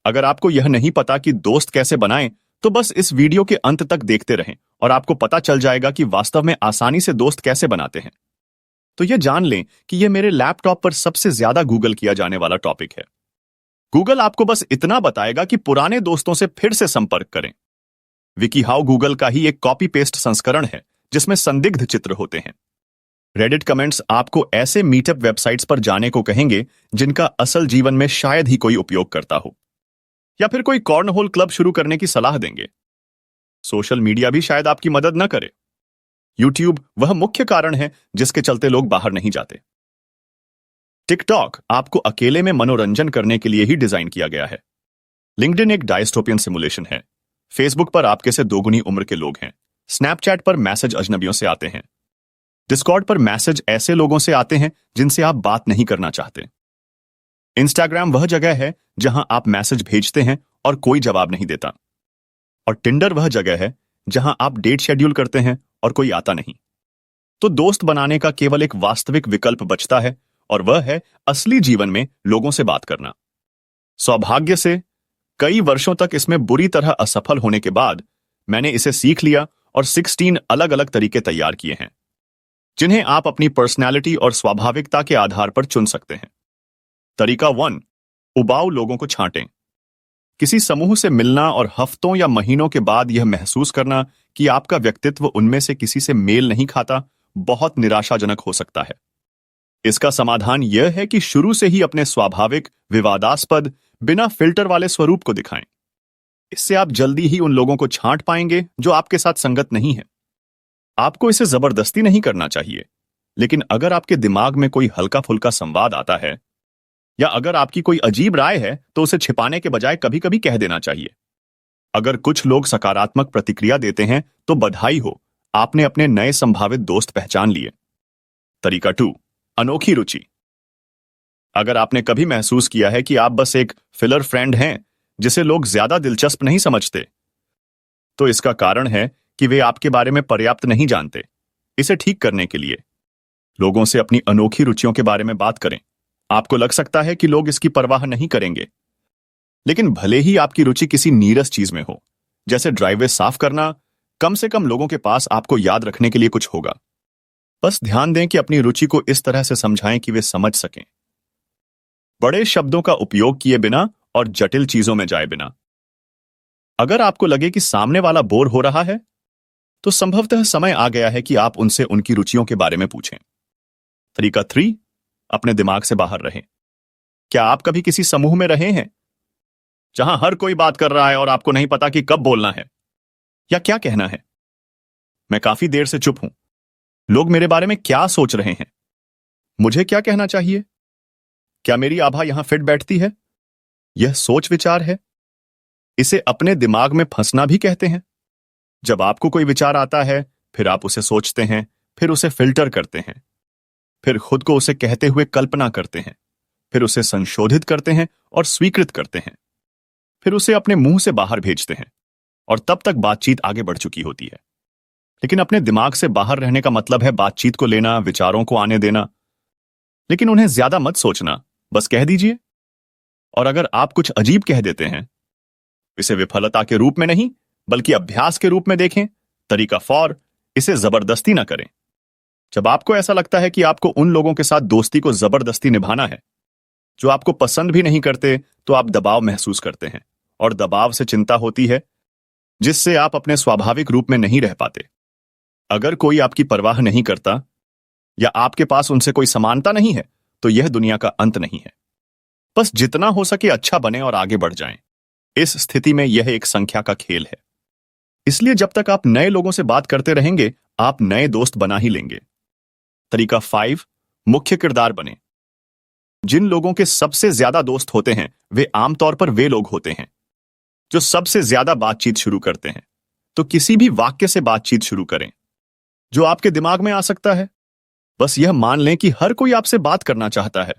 अगर आपको यह नहीं पता कि दोस्त कैसे बनाएं, तो बस इस वीडियो के अंत तक देखते रहें और आपको पता चल जाएगा कि वास्तव में आसानी से दोस्त कैसे बनाते हैं। तो यह जान लें कि यह मेरे लैपटॉप पर सबसे ज्यादा गूगल किया जाने वाला टॉपिक है। गूगल आपको बस इतना बताएगा कि पुराने दोस्तों से फिर से संपर्क करें। विकीहाउ गूगल का ही एक कॉपी पेस्ट संस्करण है जिसमें संदिग्ध चित्र होते हैं। रेडिट कमेंट्स आपको ऐसे मीटअप वेबसाइट्स पर जाने को कहेंगे जिनका असल जीवन में शायद ही कोई उपयोग करता हो, या फिर कोई कॉर्नहोल क्लब शुरू करने की सलाह देंगे। सोशल मीडिया भी शायद आपकी मदद न करे। यूट्यूब वह मुख्य कारण है जिसके चलते लोग बाहर नहीं जाते। टिकटॉक आपको अकेले में मनोरंजन करने के लिए ही डिजाइन किया गया है। लिंक्डइन एक डायस्टोपियन सिमुलेशन है। फेसबुक पर आपके से दोगुनी उम्र के लोग हैं। स्नैपचैट पर मैसेज अजनबियों से आते हैं। डिस्कॉर्ड पर मैसेज ऐसे लोगों से आते हैं जिनसे आप बात नहीं करना चाहते। इंस्टाग्राम वह जगह है जहां आप मैसेज भेजते हैं और कोई जवाब नहीं देता। और टिंडर वह जगह है जहां आप डेट शेड्यूल करते हैं और कोई आता नहीं। तो दोस्त बनाने का केवल एक वास्तविक विकल्प बचता है, और वह है असली जीवन में लोगों से बात करना। सौभाग्य से कई वर्षों तक इसमें बुरी तरह असफल होने के बाद मैंने इसे सीख लिया और 16 अलग अलग तरीके तैयार किए हैं जिन्हें आप अपनी पर्सनैलिटी और स्वाभाविकता के आधार पर चुन सकते हैं। तरीका 1, उबाऊ लोगों को छांटें। किसी समूह से मिलना और हफ्तों या महीनों के बाद यह महसूस करना कि आपका व्यक्तित्व उनमें से किसी से मेल नहीं खाता बहुत निराशाजनक हो सकता है। इसका समाधान यह है कि शुरू से ही अपने स्वाभाविक, विवादास्पद, बिना फिल्टर वाले स्वरूप को दिखाएं। इससे आप जल्दी ही उन लोगों को छांट पाएंगे जो आपके साथ संगत नहीं है। आपको इसे जबरदस्ती नहीं करना चाहिए, लेकिन अगर आपके दिमाग में कोई हल्का फुल्का संवाद आता है या अगर आपकी कोई अजीब राय है तो उसे छिपाने के बजाय कभी कभी कह देना चाहिए। अगर कुछ लोग सकारात्मक प्रतिक्रिया देते हैं तो बधाई हो, आपने अपने नए संभावित दोस्त पहचान लिए। तरीका 2, अनोखी रुचि। अगर आपने कभी महसूस किया है कि आप बस एक फिलर फ्रेंड हैं जिसे लोग ज्यादा दिलचस्प नहीं समझते, तो इसका कारण है कि वे आपके बारे में पर्याप्त नहीं जानते। इसे ठीक करने के लिए लोगों से अपनी अनोखी रुचियों के बारे में बात करें। आपको लग सकता है कि लोग इसकी परवाह नहीं करेंगे, लेकिन भले ही आपकी रुचि किसी नीरस चीज में हो, जैसे ड्राइववे साफ करना, कम से कम लोगों के पास आपको याद रखने के लिए कुछ होगा। बस ध्यान दें कि अपनी रुचि को इस तरह से समझाएं कि वे समझ सकें, बड़े शब्दों का उपयोग किए बिना और जटिल चीजों में जाए बिना। अगर आपको लगे कि सामने वाला बोर हो रहा है, तो संभवतः समय आ गया है कि आप उनसे उनकी रुचियों के बारे में पूछें। तरीका 3, अपने दिमाग से बाहर रहें। क्या आप कभी किसी समूह में रहे हैं जहां हर कोई बात कर रहा है और आपको नहीं पता कि कब बोलना है या क्या कहना है? मैं काफी देर से चुप हूं। लोग मेरे बारे में क्या सोच रहे हैं? मुझे क्या कहना चाहिए? क्या मेरी आभा यहां फिट बैठती है? यह सोच विचार है। इसे अपने दिमाग में फंसना भी कहते हैं। जब आपको कोई विचार आता है, फिर आप उसे सोचते हैं, फिर उसे फिल्टर करते हैं, फिर खुद को उसे कहते हुए कल्पना करते हैं, फिर उसे संशोधित करते हैं और स्वीकृत करते हैं, फिर उसे अपने मुंह से बाहर भेजते हैं, और तब तक बातचीत आगे बढ़ चुकी होती है। लेकिन अपने दिमाग से बाहर रहने का मतलब है बातचीत को लेना, विचारों को आने देना, लेकिन उन्हें ज्यादा मत सोचना, बस कह दीजिए। और अगर आप कुछ अजीब कह देते हैं, इसे विफलता के रूप में नहीं बल्कि अभ्यास के रूप में देखें। तरीका 4, इसे जबरदस्ती ना करें। जब आपको ऐसा लगता है कि आपको उन लोगों के साथ दोस्ती को जबरदस्ती निभाना है जो आपको पसंद भी नहीं करते, तो आप दबाव महसूस करते हैं, और दबाव से चिंता होती है जिससे आप अपने स्वाभाविक रूप में नहीं रह पाते। अगर कोई आपकी परवाह नहीं करता या आपके पास उनसे कोई समानता नहीं है, तो यह दुनिया का अंत नहीं है। बस जितना हो सके अच्छा बने और आगे बढ़ जाएं। इस स्थिति में यह एक संख्या का खेल है, इसलिए जब तक आप नए लोगों से बात करते रहेंगे, आप नए दोस्त बना ही लेंगे। तरीका 5, मुख्य किरदार बने। जिन लोगों के सबसे ज्यादा दोस्त होते हैं, वे आमतौर पर वे लोग होते हैं जो सबसे ज्यादा बातचीत शुरू करते हैं। तो किसी भी वाक्य से बातचीत शुरू करें जो आपके दिमाग में आ सकता है। बस यह मान लें कि हर कोई आपसे बात करना चाहता है,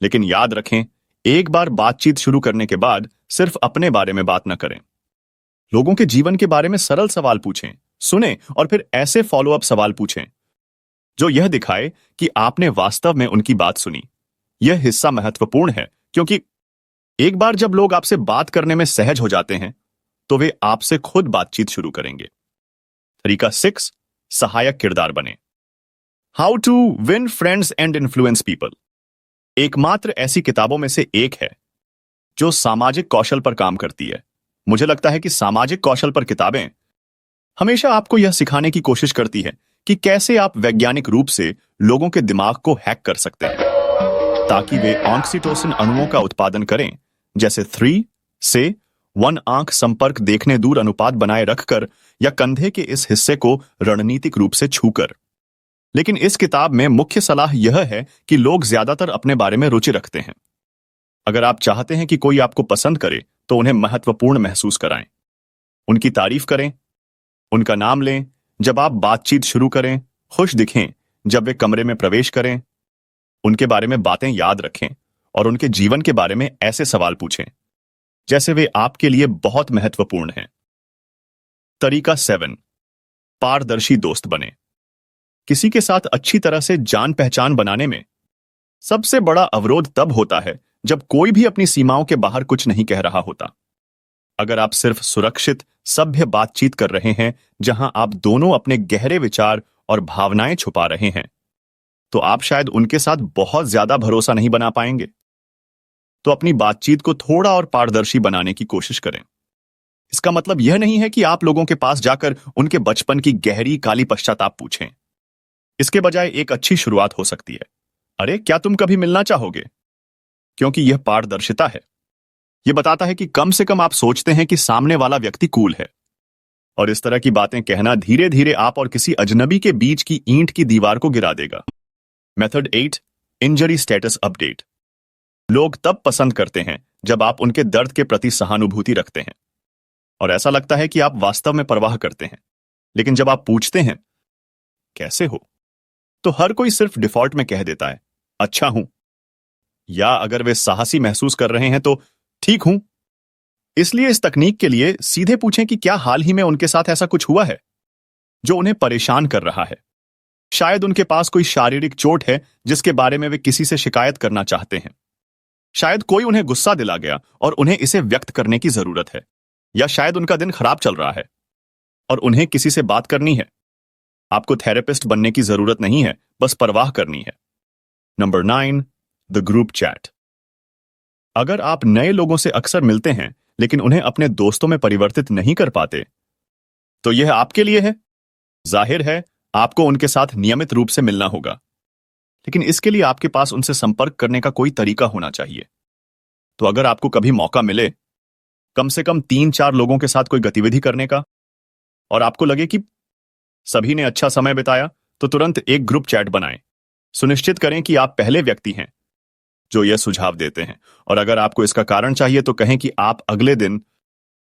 लेकिन याद रखें, एक बार बातचीत शुरू करने के बाद सिर्फ अपने बारे में बात न करें। लोगों के जीवन के बारे में सरल सवाल पूछें, सुने और फिर ऐसे फॉलोअप सवाल पूछें जो यह दिखाए कि आपने वास्तव में उनकी बात सुनी। यह हिस्सा महत्वपूर्ण है क्योंकि एक बार जब लोग आपसे बात करने में सहज हो जाते हैं तो वे आपसे खुद बातचीत शुरू करेंगे। तरीका 6, सहायक किरदार बने। How to win friends and influence people एकमात्र ऐसी किताबों में से एक है जो सामाजिक कौशल पर काम करती है। मुझे लगता है कि सामाजिक कौशल पर किताबें हमेशा आपको यह सिखाने की कोशिश करती है कि कैसे आप वैज्ञानिक रूप से लोगों के दिमाग को हैक कर सकते हैं ताकि वे ऑक्सीटोसिन अणुओं का उत्पादन करें, जैसे 3 से 1 आंख संपर्क देखने दूर अनुपात बनाए रखकर या कंधे के इस हिस्से को रणनीतिक रूप से छूकर। लेकिन इस किताब में मुख्य सलाह यह है कि लोग ज्यादातर अपने बारे में रुचि रखते हैं। अगर आप चाहते हैं कि कोई आपको पसंद करे तो उन्हें महत्वपूर्ण महसूस कराएं, उनकी तारीफ करें, उनका नाम लें जब आप बातचीत शुरू करें, खुश दिखें जब वे कमरे में प्रवेश करें, उनके बारे में बातें याद रखें और उनके जीवन के बारे में ऐसे सवाल पूछें जैसे वे आपके लिए बहुत महत्वपूर्ण हैं। तरीका 7, पारदर्शी दोस्त बने। किसी के साथ अच्छी तरह से जान पहचान बनाने में सबसे बड़ा अवरोध तब होता है जब कोई भी अपनी सीमाओं के बाहर कुछ नहीं कह रहा होता। अगर आप सिर्फ सुरक्षित, सभ्य बातचीत कर रहे हैं जहां आप दोनों अपने गहरे विचार और भावनाएं छुपा रहे हैं, तो आप शायद उनके साथ बहुत ज्यादा भरोसा नहीं बना पाएंगे। तो अपनी बातचीत को थोड़ा और पारदर्शी बनाने की कोशिश करें। इसका मतलब यह नहीं है कि आप लोगों के पास जाकर उनके बचपन की गहरी काली पश्चाताप पूछें। इसके बजाय एक अच्छी शुरुआत हो सकती है, अरे क्या तुम कभी मिलना चाहोगे? क्योंकि यह पारदर्शिता है। यह बताता है कि कम से कम आप सोचते हैं कि सामने वाला व्यक्ति कूल है। और इस तरह की बातें कहना धीरे धीरे आप और किसी अजनबी के बीच की ईंट की दीवार को गिरा देगा। Method 8, injury status update. लोग तब पसंद करते हैं जब आप उनके दर्द के प्रति सहानुभूति रखते हैं और ऐसा लगता है कि आप वास्तव में परवाह करते हैं। लेकिन जब आप पूछते हैं कैसे हो, तो हर कोई सिर्फ डिफॉल्ट में कह देता है अच्छा हूं, या अगर वे साहसी महसूस कर रहे हैं तो ठीक हूं। इसलिए इस तकनीक के लिए सीधे पूछें कि क्या हाल ही में उनके साथ ऐसा कुछ हुआ है जो उन्हें परेशान कर रहा है। शायद उनके पास कोई शारीरिक चोट है जिसके बारे में वे किसी से शिकायत करना चाहते हैं। शायद कोई उन्हें गुस्सा दिला गया और उन्हें इसे व्यक्त करने की जरूरत है, या शायद उनका दिन खराब चल रहा है और उन्हें किसी से बात करनी है। आपको थेरेपिस्ट बनने की जरूरत नहीं है, बस परवाह करनी है। Number 9, the group chat. अगर आप नए लोगों से अक्सर मिलते हैं लेकिन उन्हें अपने दोस्तों में परिवर्तित नहीं कर पाते, तो यह आपके लिए है। जाहिर है आपको उनके साथ नियमित रूप से मिलना होगा, लेकिन इसके लिए आपके पास उनसे संपर्क करने का कोई तरीका होना चाहिए। तो अगर आपको कभी मौका मिले कम से कम 3-4 लोगों के साथ कोई गतिविधि करने का और आपको लगे कि सभी ने अच्छा समय बिताया, तो तुरंत एक ग्रुप चैट बनाएं। सुनिश्चित करें कि आप पहले व्यक्ति हैं जो यह सुझाव देते हैं, और अगर आपको इसका कारण चाहिए तो कहें कि आप अगले दिन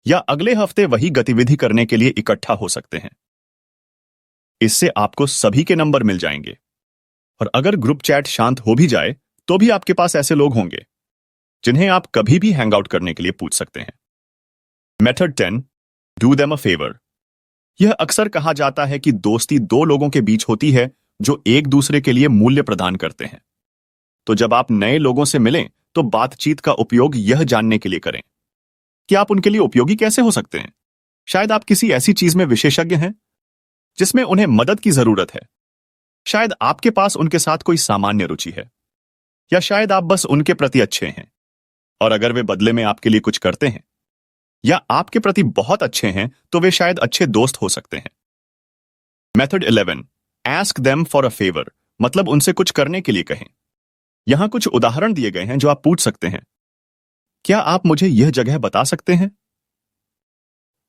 या अगले हफ्ते वही गतिविधि करने के लिए इकट्ठा हो सकते हैं। इससे आपको सभी के नंबर मिल जाएंगे, और अगर ग्रुप चैट शांत हो भी जाए तो भी आपके पास ऐसे लोग होंगे जिन्हें आप कभी भी हैंग आउट करने के लिए पूछ सकते हैं। Method 10, do them a favour. यह अक्सर कहा जाता है कि दोस्ती 2 लोगों के बीच होती है जो एक दूसरे के लिए मूल्य प्रदान करते हैं। तो जब आप नए लोगों से मिलें तो बातचीत का उपयोग यह जानने के लिए करें कि आप उनके लिए उपयोगी कैसे हो सकते हैं। शायद आप किसी ऐसी चीज में विशेषज्ञ हैं जिसमें उन्हें मदद की जरूरत है। शायद आपके पास उनके साथ कोई सामान्य रुचि है, या शायद आप बस उनके प्रति अच्छे हैं, और अगर वे बदले में आपके लिए कुछ करते हैं या आपके प्रति बहुत अच्छे हैं तो वे शायद अच्छे दोस्त हो सकते हैं। Method 11, ask them for a favour. मतलब उनसे कुछ करने के लिए कहें। यहां कुछ उदाहरण दिए गए हैं जो आप पूछ सकते हैं। क्या आप मुझे यह जगह बता सकते हैं?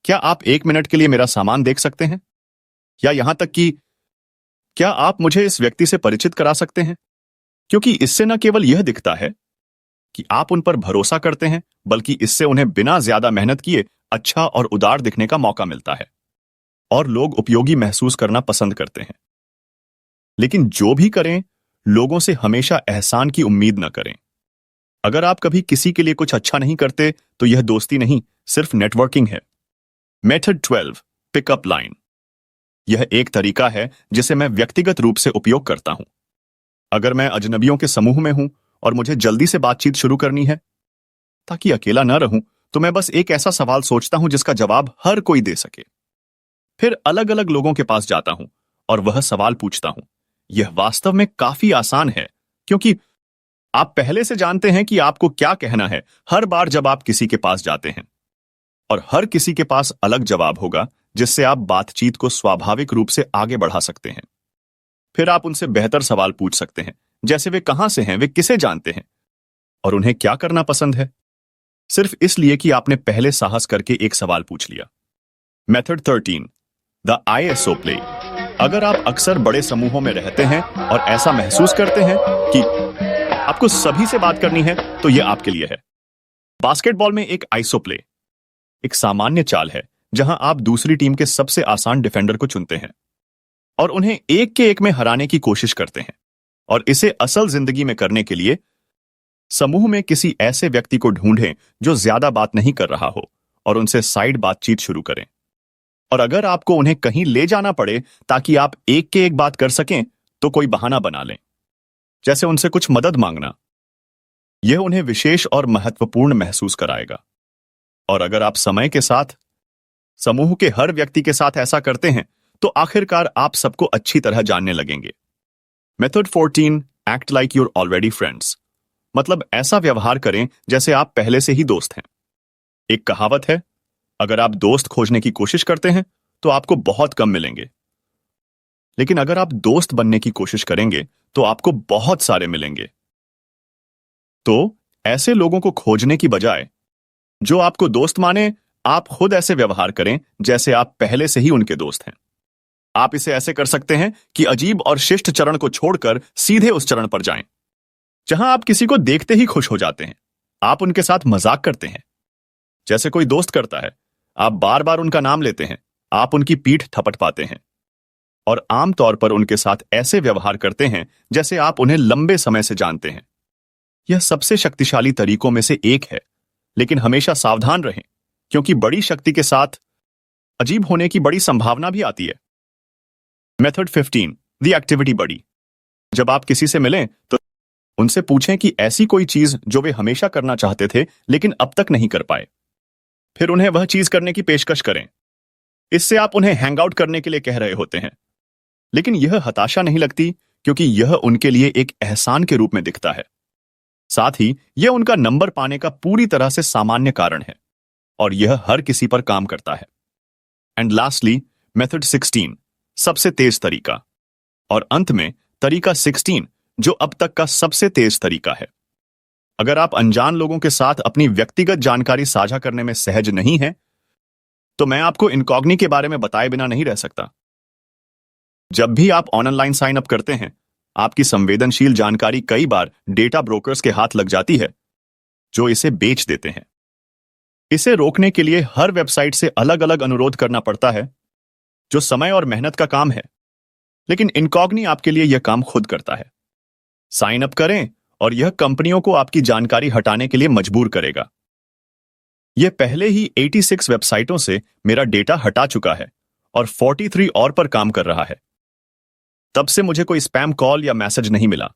क्या आप 1 मिनट के लिए मेरा सामान देख सकते हैं? या यहां तक कि क्या आप मुझे इस व्यक्ति से परिचित करा सकते हैं? क्योंकि इससे न केवल यह दिखता है कि आप उन पर भरोसा करते हैं, बल्कि इससे उन्हें बिना ज्यादा मेहनत किए अच्छा और उदार दिखने का मौका मिलता है, और लोग उपयोगी महसूस करना पसंद करते हैं। लेकिन जो भी करें, लोगों से हमेशा एहसान की उम्मीद न करें। अगर आप कभी किसी के लिए कुछ अच्छा नहीं करते तो यह दोस्ती नहीं, सिर्फ नेटवर्किंग है। Method 12, pickup line. यह एक तरीका है जिसे मैं व्यक्तिगत रूप से उपयोग करता हूं। अगर मैं अजनबियों के समूह में हूं और मुझे जल्दी से बातचीत शुरू करनी है, ताकि अकेला न रहूं, तो मैं बस एक ऐसा सवाल सोचता हूं जिसका जवाब हर कोई दे सके। फिर अलग अलग लोगों के पास जाता हूं और वह सवाल पूछता हूं। यह वास्तव में काफी आसान है, क्योंकि आप पहले से जानते हैं कि आपको क्या कहना है हर बार जब आप किसी के पास जाते हैं। और हर किसी के पास अलग जवाब होगा, जिससे आप बातचीत को स्वाभाविक रूप से आगे बढ़ा सकते हैं। फिर आप उनसे बेहतर सवाल पूछ सकते हैं, जैसे वे कहां से हैं, वे किसे जानते हैं और उन्हें क्या करना पसंद है, सिर्फ इसलिए कि आपने पहले साहस करके एक सवाल पूछ लिया। Method 13, the ISO play. अगर आप अक्सर बड़े समूहों में रहते हैं और ऐसा महसूस करते हैं कि आपको सभी से बात करनी है, तो यह आपके लिए है। बास्केटबॉल में एक ISO प्ले एक सामान्य चाल है जहां आप दूसरी टीम के सबसे आसान डिफेंडर को चुनते हैं और उन्हें एक के एक में हराने की कोशिश करते हैं। और इसे असल जिंदगी में करने के लिए समूह में किसी ऐसे व्यक्ति को ढूंढें जो ज्यादा बात नहीं कर रहा हो और उनसे साइड बातचीत शुरू करें। और अगर आपको उन्हें कहीं ले जाना पड़े ताकि आप एक के एक बात कर सकें, तो कोई बहाना बना लें, जैसे उनसे कुछ मदद मांगना। यह उन्हें विशेष और महत्वपूर्ण महसूस कराएगा। और अगर आप समय के साथ समूह के हर व्यक्ति के साथ ऐसा करते हैं, तो आखिरकार आप सबको अच्छी तरह जानने लगेंगे। Method 14, act like your already friends. मतलब ऐसा व्यवहार करें जैसे आप पहले से ही दोस्त हैं। एक कहावत है, अगर आप दोस्त खोजने की कोशिश करते हैं तो आपको बहुत कम मिलेंगे, लेकिन अगर आप दोस्त बनने की कोशिश करेंगे तो आपको बहुत सारे मिलेंगे। तो ऐसे लोगों को खोजने की बजाय जो आपको दोस्त माने, आप खुद ऐसे व्यवहार करें जैसे आप पहले से ही उनके दोस्त हैं। आप इसे ऐसे कर सकते हैं कि अजीब और शिष्ट चरण को छोड़कर सीधे उस चरण पर जाएं जहां आप किसी को देखते ही खुश हो जाते हैं। आप उनके साथ मजाक करते हैं जैसे कोई दोस्त करता है। आप बार बार उनका नाम लेते हैं, आप उनकी पीठ थपथ पाते हैं और आमतौर पर उनके साथ ऐसे व्यवहार करते हैं जैसे आप उन्हें लंबे समय से जानते हैं। यह सबसे शक्तिशाली तरीकों में से एक है, लेकिन हमेशा सावधान रहें, क्योंकि बड़ी शक्ति के साथ अजीब होने की बड़ी संभावना भी आती है। मेथड 15, द एक्टिविटी बडी। जब आप किसी से मिलें तो उनसे पूछें कि ऐसी कोई चीज जो वे हमेशा करना चाहते थे लेकिन अब तक नहीं कर पाए। फिर उन्हें वह चीज करने की पेशकश करें। इससे आप उन्हें हैंग आउट करने के लिए कह रहे होते हैं, लेकिन यह हताशा नहीं लगती, क्योंकि यह उनके लिए एक एहसान के रूप में दिखता है। साथ ही यह उनका नंबर पाने का पूरी तरह से सामान्य कारण है और यह हर किसी पर काम करता है। एंड लास्टली, मेथड 16, सबसे तेज तरीका। और अंत में तरीका 16, जो अब तक का सबसे तेज तरीका है। अगर आप अनजान लोगों के साथ अपनी व्यक्तिगत जानकारी साझा करने में सहज नहीं हैं, तो मैं आपको इनकॉग्नी के बारे में बताए बिना नहीं रह सकता। जब भी आप ऑनलाइन साइन अप करते हैं, आपकी संवेदनशील जानकारी कई बार डेटा ब्रोकर्स के हाथ लग जाती है, जो इसे बेच देते हैं। इसे रोकने के लिए हर वेबसाइट से अलग अलग अनुरोध करना पड़ता है, जो समय और मेहनत का काम है, लेकिन इनकॉग्नी आपके लिए यह काम खुद करता है। साइन अप करें और यह कंपनियों को आपकी जानकारी हटाने के लिए मजबूर करेगा। यह पहले ही 86 वेबसाइटों से मेरा डेटा हटा चुका है और 43 और पर काम कर रहा है। तब से मुझे कोई स्पैम कॉल या मैसेज नहीं मिला।